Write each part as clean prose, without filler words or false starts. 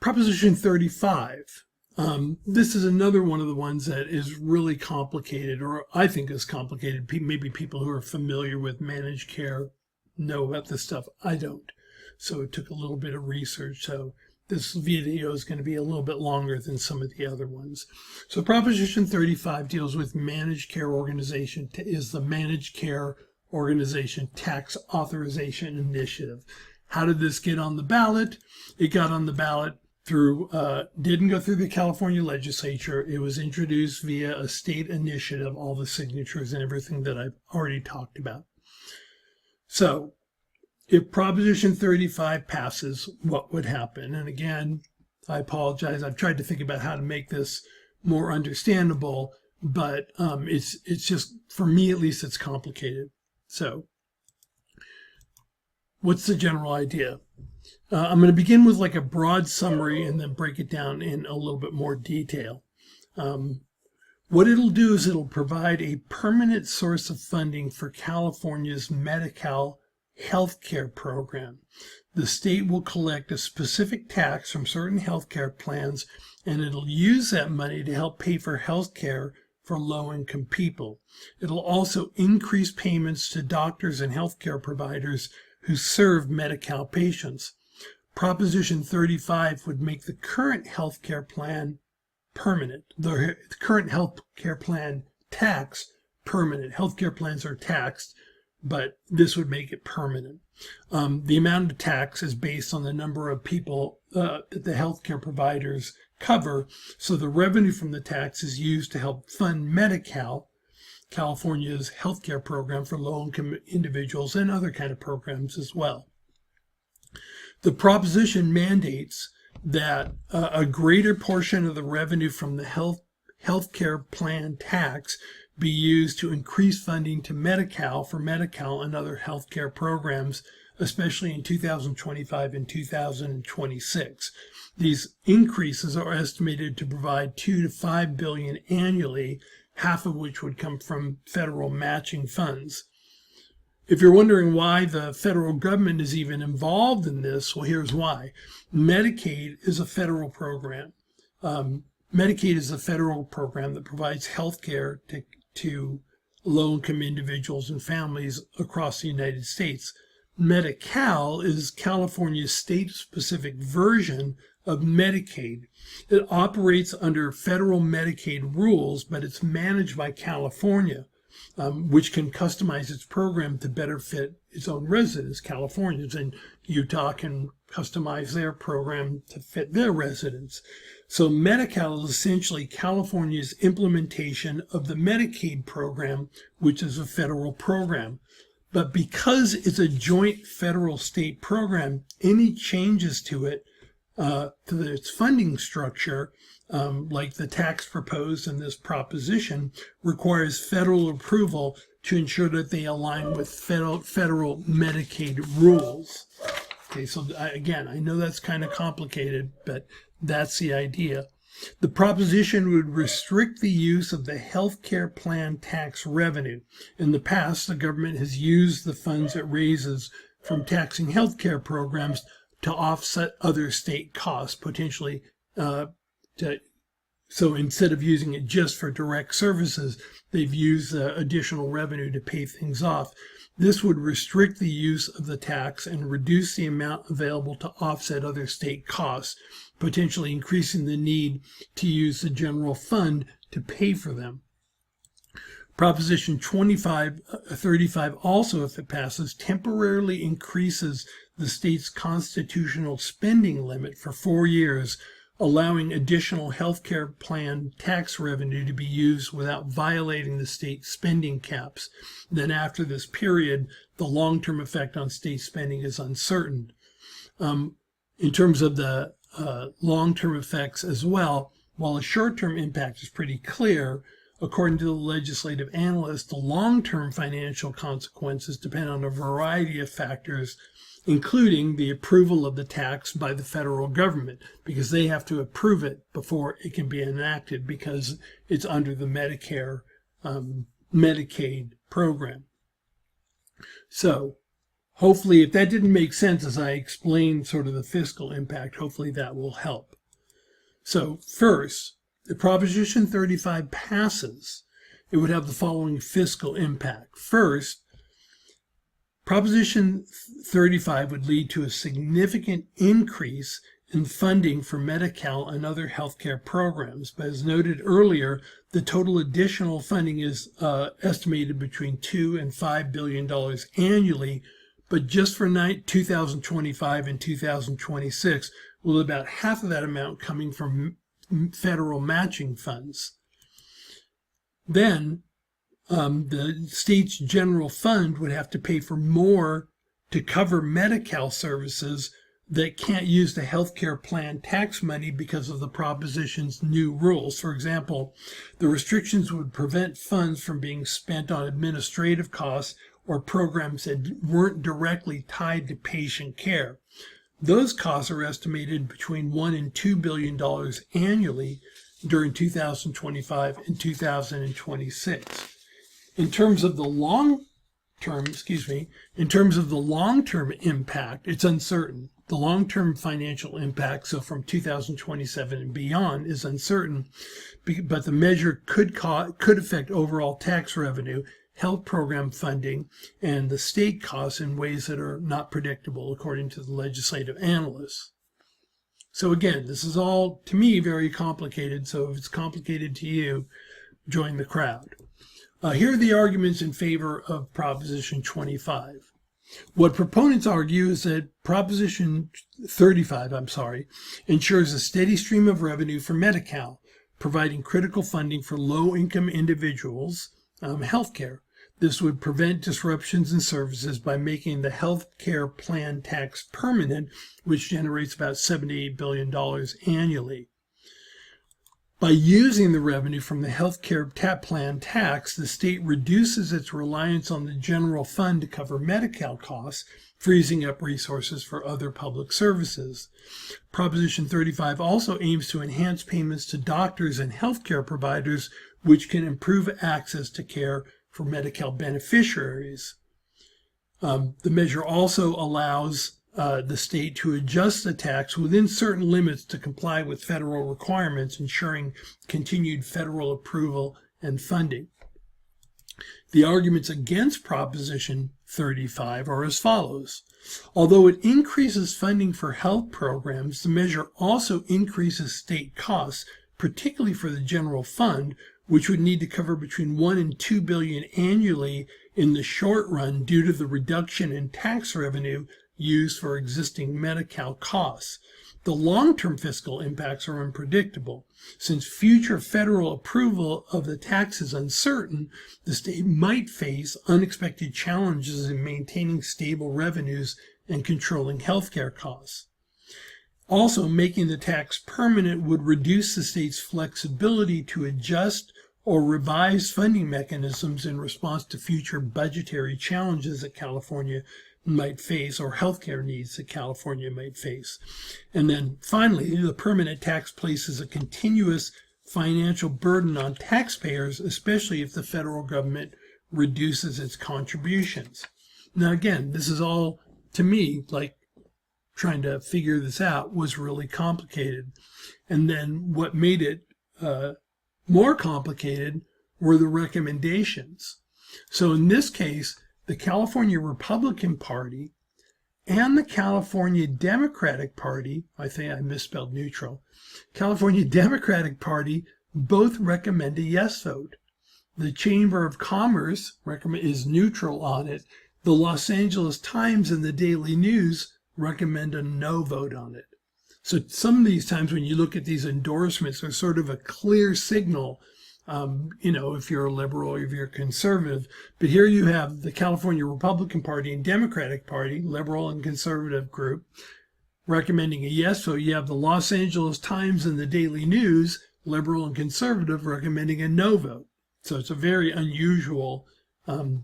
Proposition 35. This is another one of the ones that is really complicated, or I think is complicated. Maybe people who are familiar with managed care know about this stuff. I don't. So it took a little bit of research. So this video is going to be a little bit longer than some of the other ones. So Proposition 35 deals with managed care organization, is the Managed Care Organization Tax Authorization Initiative. How did this get on the ballot? It got on the ballot through, didn't go through the California legislature. It was introduced via a state initiative, all the signatures and everything that I've already talked about. So if Proposition 35 passes, what would happen? And again, I apologize. I've tried to think about how to make this more understandable, but it's just, for me at least, it's complicated. So what's the general idea? I'm going to begin with like a broad summary and then break it down in a little bit more detail. What it'll do is it'll provide a permanent source of funding for California's Medi-Cal healthcare program. The state will collect a specific tax from certain healthcare plans, and it'll use that money to help pay for healthcare for low-income people. It'll also increase payments to doctors and healthcare providers who serve Medi-Cal patients. Proposition 35 would make the current healthcare plan permanent. The current healthcare plan tax permanent. Healthcare plans are taxed, but this would make it permanent. The amount of tax is based on the number of people that the healthcare providers cover. So the revenue from the tax is used to help fund Medi-Cal, California's healthcare program for low-income individuals, and other kind of programs as well. The proposition mandates that a greater portion of the revenue from the healthcare plan tax be used to increase funding to Medi-Cal for Medi-Cal and other healthcare programs, especially in 2025 and 2026. These increases are estimated to provide $2 to $5 billion annually, half of which would come from federal matching funds. If you're wondering why the federal government is even involved in this, well, here's why. Medicaid is a federal program. Medicaid is a federal program that provides health care to low-income individuals and families across the United States. Medi-Cal is California's state-specific version of Medicaid. It operates under federal Medicaid rules, but it's managed by California, which can customize its program to better fit its own residents. Californians and Utah can customize their program to fit their residents. So Medi-Cal is essentially California's implementation of the Medicaid program, which is a federal program. But because it's a joint federal-state program, any changes to it, to its funding structure, like the tax proposed in this proposition, requires federal approval to ensure that they align with federal Medicaid rules. Okay, so again, I know that's kind of complicated, but that's the idea. The proposition would restrict the use of the healthcare plan tax revenue. In the past, the government has used the funds it raises from taxing healthcare programs to offset other state costs, potentially. So instead of using it just for direct services, they've used additional revenue to pay things off. This would restrict the use of the tax and reduce the amount available to offset other state costs, potentially increasing the need to use the general fund to pay for them. Proposition 35 also, if it passes, temporarily increases the state's constitutional spending limit for 4 years, allowing additional healthcare plan tax revenue to be used without violating the state spending caps. Then after this period, the long-term effect on state spending is uncertain. In terms of the long-term effects as well, while a short-term impact is pretty clear, according to the legislative analysts, the long-term financial consequences depend on a variety of factors, including the approval of the tax by the federal government, because they have to approve it before it can be enacted, because it's under the Medicaid program. So hopefully, if that didn't make sense as I explained sort of the fiscal impact, hopefully that will help. So first, if Proposition 35 passes, it would have the following fiscal impact. First, Proposition 35 would lead to a significant increase in funding for Medi-Cal and other healthcare programs. But as noted earlier, the total additional funding is estimated between $2 and $5 billion annually, but just for 2025 and 2026, with about half of that amount coming from federal matching funds. Then the state's general fund would have to pay for more to cover Medi-Cal services that can't use the healthcare plan tax money because of the proposition's new rules. For example, the restrictions would prevent funds from being spent on administrative costs or programs that weren't directly tied to patient care. Those costs are estimated between $1 and $2 billion annually during 2025 and 2026. In terms of the long-term impact, it's uncertain. The long-term financial impact, so from 2027 and beyond, is uncertain, but the measure could affect overall tax revenue, health program funding, and the state costs in ways that are not predictable, according to the legislative analysts. So again, this is all, to me, very complicated, so if it's complicated to you, join the crowd. Here are the arguments in favor of Proposition 25. What proponents argue is that Proposition 35, ensures a steady stream of revenue for Medi-Cal, providing critical funding for low-income individuals' healthcare. This would prevent disruptions in services by making the healthcare plan tax permanent, which generates about $78 billion annually. By using the revenue from the healthcare plan tax, the state reduces its reliance on the general fund to cover Medi-Cal costs, freezing up resources for other public services. Proposition 35 also aims to enhance payments to doctors and healthcare providers, which can improve access to care for Medi-Cal beneficiaries. The measure also allows the state to adjust the tax within certain limits to comply with federal requirements, ensuring continued federal approval and funding. The arguments against Proposition 35 are as follows. Although it increases funding for health programs, the measure also increases state costs, particularly for the general fund, which would need to cover between $1 and $2 billion annually in the short run due to the reduction in tax revenue used for existing Medi-Cal costs. The long-term fiscal impacts are unpredictable. Since future federal approval of the tax is uncertain, the state might face unexpected challenges in maintaining stable revenues and controlling healthcare costs. Also, making the tax permanent would reduce the state's flexibility to adjust or revise funding mechanisms in response to future budgetary challenges that California might face or healthcare needs that California might face. And then finally, the permanent tax places a continuous financial burden on taxpayers, especially if the federal government reduces its contributions. Now again, this is all, to me, like trying to figure this out was really complicated. And then what made it more complicated were the recommendations. So in this case, the California Republican Party and the California Democratic Party, I think I misspelled neutral, California Democratic Party both recommend a yes vote. The Chamber of Commerce is neutral on it. The Los Angeles Times and the Daily News recommend a no vote on it. So some of these times when you look at these endorsements, there's sort of a clear signal, if you're a liberal or if you're a conservative. But here you have the California Republican Party and Democratic Party, liberal and conservative group, recommending a yes vote. You have the Los Angeles Times and the Daily News, liberal and conservative, recommending a no vote. So it's a very unusual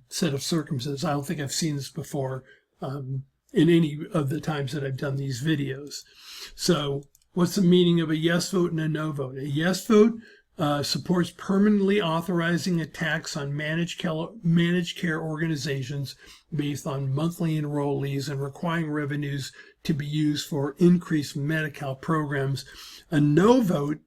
set of circumstances. I don't think I've seen this before in any of the times that I've done these videos. So what's the meaning of a yes vote and a no vote? A yes vote supports permanently authorizing a tax on managed care organizations based on monthly enrollees and requiring revenues to be used for increased Medi-Cal programs. A no vote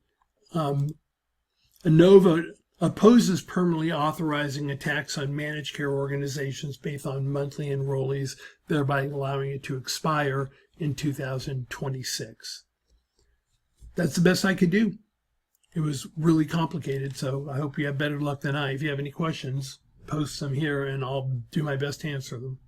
opposes permanently authorizing a tax on managed care organizations based on monthly enrollees, thereby allowing it to expire in 2026. That's the best I could do. It was really complicated, so I hope you have better luck than I. If you have any questions, post them here and I'll do my best to answer them.